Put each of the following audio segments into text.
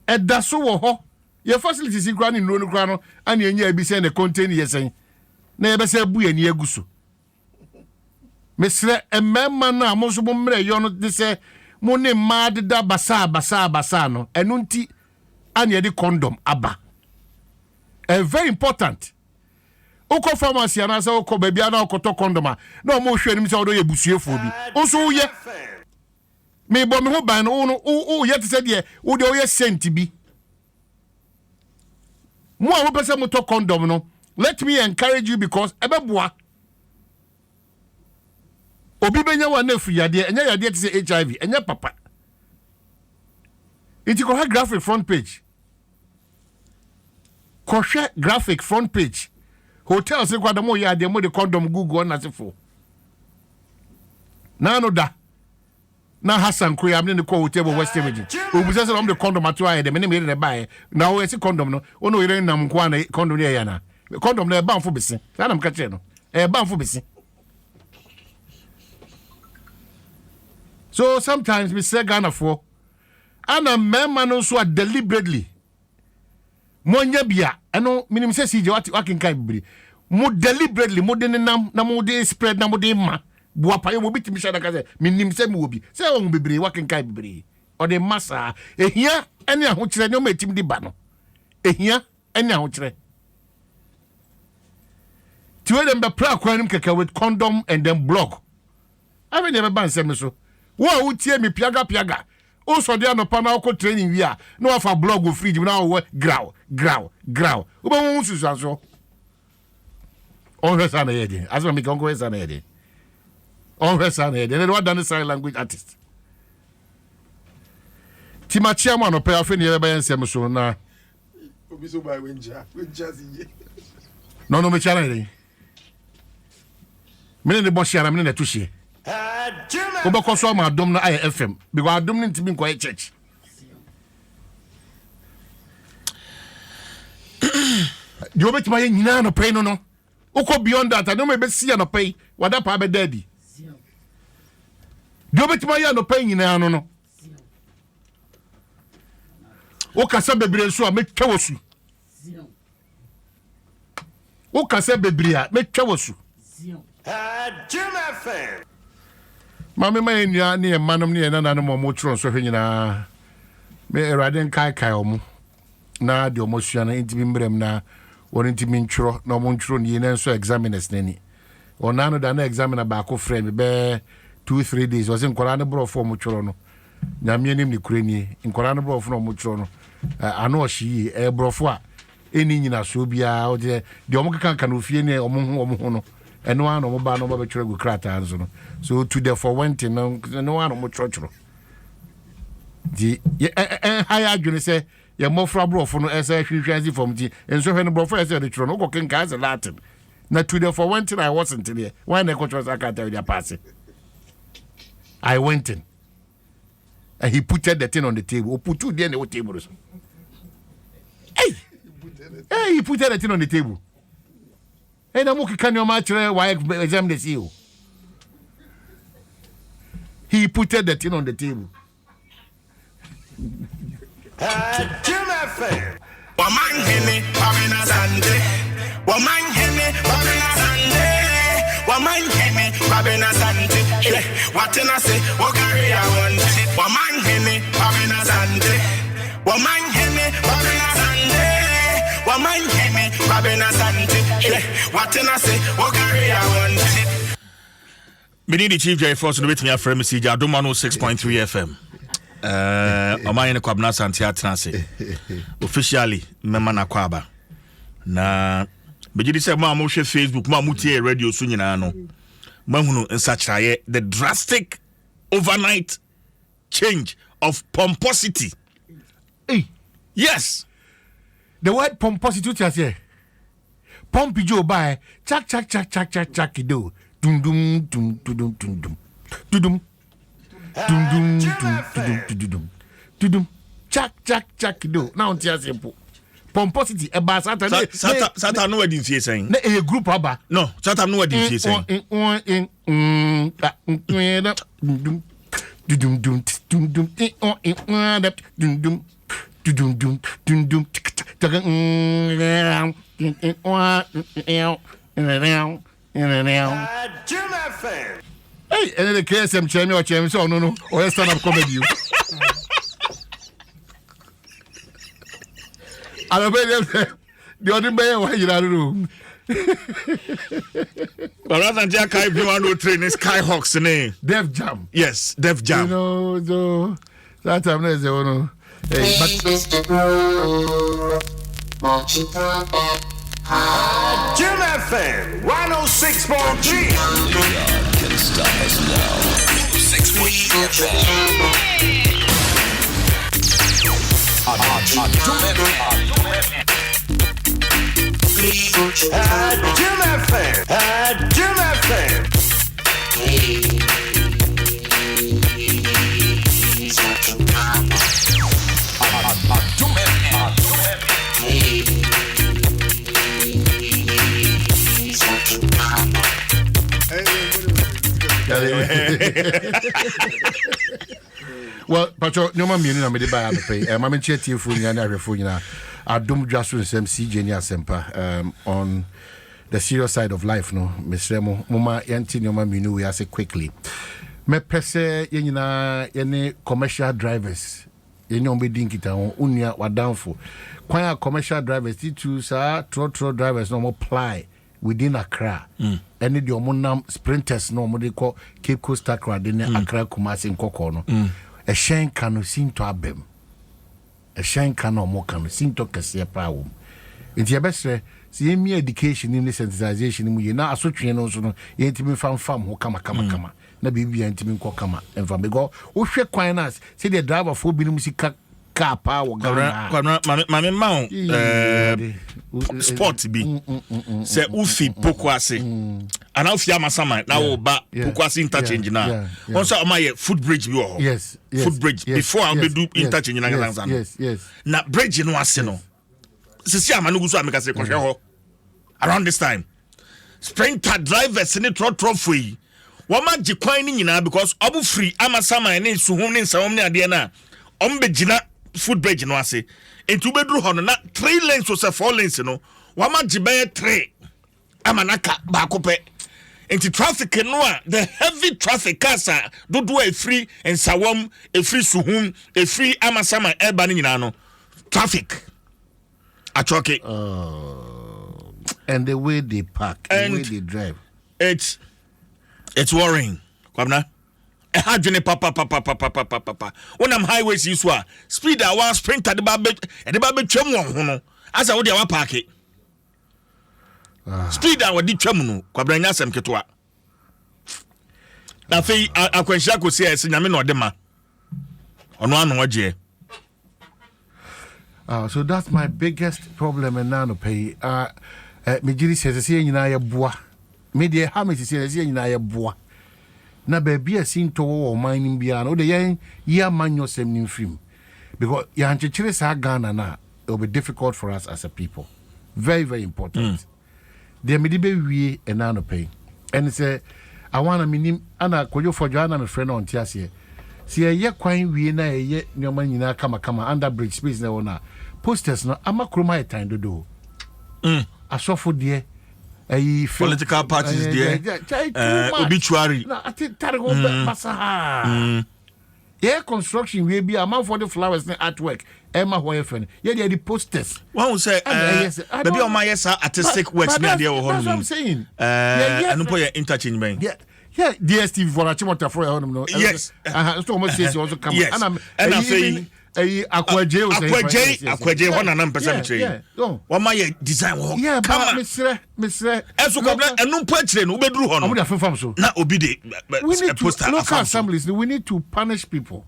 Edaso wo ho. Your facilities in Granny no grano and ye be saying the contain yesen. Na be say bu ani aguso. Mesre emema na amoso bomre yo no de say mo ne mad da basa no. Enu nti anya de condom aba. Very important. Oko pharmacy and asa oko baby ana okoto condom a na mo hwe nim say odo ye busuefo bi. Onso ye me bo me ho ban no o ye te say de wo de o ye sent bi. Mo a wo pese mo to condom no, let me encourage you because ebeboa obi benya wa na fu yade enya yade te say HIV enya papa. It ko ha graphic front page. Ko hwe graphic front page. Hotel se kwa da mo yade mo de condom Google na sefo. Na no da. Na Hassan Koyam ne ko hotel bo West Image. Obu se am de condom atu aye de me ne me de buy. Na o ese condom no, ono ire nam kwa na condom ne ya na. Condom na e banfo bese. Sa na mka che no. E banfo bese. So sometimes we say Ghana for ana mema no so deliberately monya bia eno minim se sije wakin kan bibiri mo deliberately mo de nam na mo de spread na mo de ma bua pa yo mo bitimi sha da ka se minim se mi obi se won bibiri wakin kan bibiri o de masa ehia ene ahokire ne o matim di ba no ehia ene ahokire tiwe dem be pra kwanim keka with condom and then block ave ne be ban se me so wo a utie mi piaga o so de anopa na ko training wi a na wa fa blog go free na wo graw wo ba wo susu aso on resa na yede aso mi kan go resa na yede on resa na yede ne wa dan sign language artist Timachia ma no pe afi ne be ban sem so na obi so ba wenja si no me chala yede me ne bo shara me ne tushie Obako so ma dom na FM because adom ntimi nko church. You bet my nyina no pay no. Uko beyond that, I no me be see no pay. Wada pa be daddy. You bet my no pay nyina no no. O kasa bebre so a me twawosu. O kasa bebre a me twawosu. Jim FM. Mama ma enua ne emanom ne nananom mo tro so hwenyina me eraden kai omo na de omo sua na intimi mbrem na won intimi ntworo na omo ntworo ne na so examiners nani onano da na examiner ba ko frame me be 2-3 days was nkwara ne bro for mo tworo no nyame nim ne kurani nkwara ne bro for no mo tworo no ano ohyi e brofo a eni nyina so bia o de omo kaka na ofie ne omo ho no eno ano mo ba no ba betwere gu krata anzo no so to the for went no ano mo twotworo di haya adwene se ye mofra brofo no ese hwehwanzi from di enso hwe no brofo ese de tworo no go kenka as Latin na to the for went I wasn't there why na coach was aka tell you pass I went in and he put the thing on the table o put two there on the table so hey he put the thing on the table. Hey, na muki kanyo machre why exam the CEO. He put the thing on the table. Jim FM. Woman hene, Pamina Sande. Woman hene, Pamina Sande. Woman hene, Pamina Sande. What can I say? What carry I want? Woman hene, Pamina Sande. Woman hene, Pamina Sande. Woman hene, Pamina Sande. What can I say? What carry I want? We need the chief J Force to be me a friend, Mr. Jadumano 6.3 FM. Omanye ne kwabna santi atrase officially mema na kwaba na begidi se ma mo hwe Facebook ma mo tie radio so nyina no mahunu nsachraye the drastic overnight change of pomposity. Yes, the word pomposity to say pompi jo by chak do dum dum dum dum dum dum dum dum chak do now tia simple pomposity e ba sata no wedding fie sen na e group aba no sata no wedding fie sen dum dum dum dum Jim FM. Hey, and then the KSM chairman or chairman, so no, or stand up comedy. I don't know the other man, why you don't know. But rather than Jack, I want to train Skyhawks name. Def Jam. Yes, Def Jam. You know, so that time there's a one. Hey, but Jim FM 106.3. Can stop us now. 6.3 Jim FM. Jim FM. well, Pacho, no man meaning I made it by the pay. I'm in chatty for you and every food. I don't just with some CJ Semper on the serious side of life. No, Miss Remo, Mama, Yanti, no man, we are say quickly. Me pese any commercial drivers. You know, be dinky town, unia, wa down for. Quite commercial drivers, T2, sir, trot drivers no more ply within Accra. Any the omonam sprinters no more they call Cape Coast Accra, then Accra Kumasi in Kokono. A shank cano seem to abem. A shank cano more cano seem to Cassia Power. It's your best say, see me education in the sensitization, you now so train also, you ain't me found farm who come. Na bibi antimi ko kama enfa because wo hwe kwan na say the driver for bi music car power Mame ma sport bi say ufi pokwase ana ufi amasama na wo ba pokwase interchange na also amaye foot bridge bi wo yes foot bridge before I do interchange na ganza yes na bridge no ase no sisi amanu guso ameka say kohwe ho around this time sprinter drivers ni trot foi Wama jikwan ni nyina because obu free ama sama ne suhum ne nsawom ne ade na ombe gina foot bridge no ase entu bedru ho no na 3 lanes or 4 lanes no wama jibe 3 ama naka ba kope enti traffic no a the heavy traffic kasa dodo e free nsawom e free suhum e free ama sama eba ni nyina no traffic achoke and the way they park and the way they drive it's worrying. Kwabna. E hadwene papa. When I'm highways you so speed a one sprinter the ba twam won ho no. Asa wo de wa park it. Speed a wo di twam no. Kwabna nya asem keto a. Na fei akwanhia ko se ese nyame no de ma. Ono anu waje. So that's my biggest problem and now no pay. Me jiri se nyina ye boa. Media how much is nyina ye boa. Na baby asin to wo mining bia no de yen ya manyo sem nim film. Because ya nchechire sa Ghana na it will be difficult for us as a people. Very, very important. They me be wie and now no pay. And say I want to minim ana koyo for Joanna my friend on tiase. See ye kwan wie na ye nyoma nyina kama under bridge space na wona. Posters no amakroma e time do. Asofo de political parties there obituary na ati targo basa yeah construction we be amount for the flowers and artwork Emma Hoyefen yeah the posters one say baby on my artistic works near there that's what I'm saying and no interchange man yeah DSTV for Achimota for him no yes so almost says also come and I say Akwaje one and percent one my design work yeah but Mr. Eso kobla enum pachire no bedru ho no na obi de poster local assemblies we need to punish people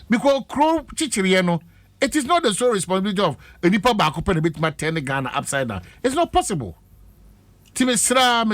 because crow chichiri no it is not the sole responsibility of a nipa ba akopɛ na bit ma turn Ghana upside down it's not possible ti mesra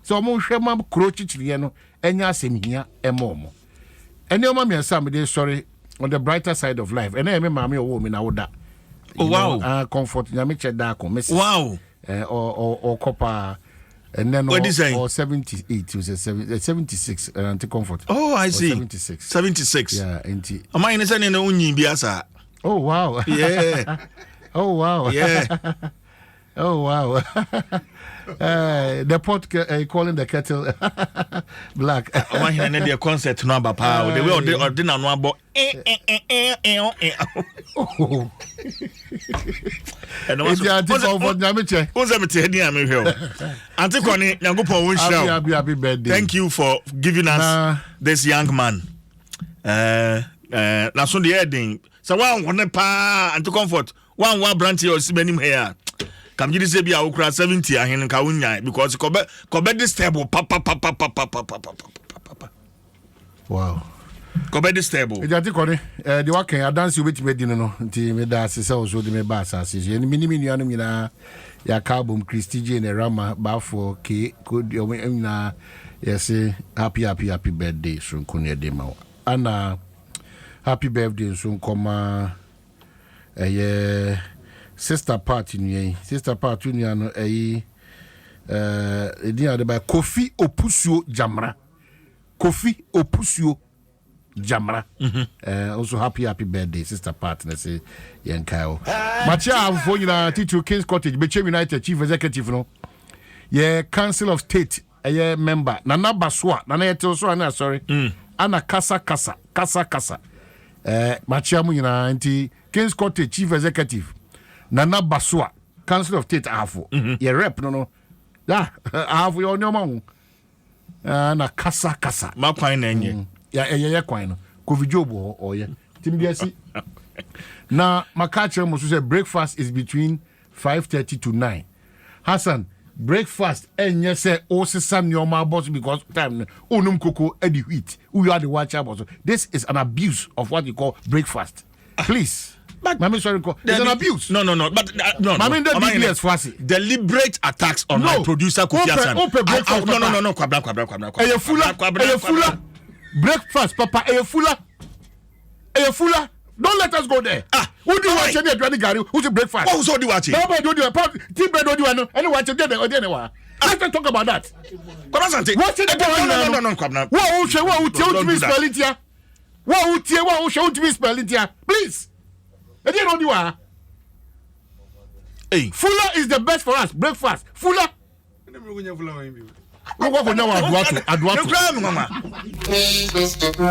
so mo hwɛ ma crow chichiri no enya asɛm hia ɛmɔ and your mommy and somebody sorry on the brighter side of life. And I remember mommy or woman I would that. Oh wow. Comfort. You make that miss. Wow. Or copper. And then What is or 78, it was a 76 anti-comfort. Oh, I see. 76. 76. Yeah, anti. Am I in the unyi biasa? Oh, wow. Yeah. Oh, wow. Yeah. Oh, wow. The pot calling the kettle black. Am I in the concert no about power? The way or dinner no about. Oh. And It's the anti-comfort Namiche. who's a meeting here? Auntie Connie, Yangupo won't show. Happy birthday. Thank you for giving us this young man. Na so the heading. So one pa Auntie Comfort. One branch or sibenim here. Come you say be a okra 70 ahen ka unya because kobe this table papa. Wow. Kobe this table. Ejati kone the work I dance you with me din no nti me da se so de me ba asase je ni minimi nuanu nyina ya ka album Christy J na Rama ba for ke ko na yes happy birthday so nkunu de ma ana happy birthday so nkoma sister party ni no edi ade ba Kofi Opusuo Jamra. Also happy birthday, sister partner say Yankao. Machia for you to King's Cottage, Bechem United Chief Executive no. Yeah, Council of State, member. Nana Baswa, Nana Toso, sorry. Anna Kasa. Machia Muna anti King's Cottage Chief Executive. Nana Baswa, Council of State Afo. Yeah, rep no. Yeah, Afo your no. Na Kasa. Ma kwine enye. Yeah, kwine. Kovijobo or yeah. Tim Biasi. Now, my catcher must say breakfast is between 5:30 to 9. Hassan, breakfast and yes, say, oh, Sam, your my boss because time, unum cocoa, Eddie wheat. We are the watcher boss. This is an abuse of what you call breakfast. Please. But Mami, sorry, it's an abuse. No. But no. Mami, the DPS fussy. Deliberate attacks on my producer Kofi Hassan. No. Kwabra. Eye fuller. Breakfast, Papa. Eye fuller. Don't let us go there. Who do you watch any Adriani Gary? Who's the breakfast? Who's do watching? Nobody do it. Team bread do it. Anyone to get there or anywhere. Let's not talk about that. What's it? No. Kwabra. What will spell it here? What will spell it here? Please. Hey. Fuller is the best for us. Breakfast. Fuller.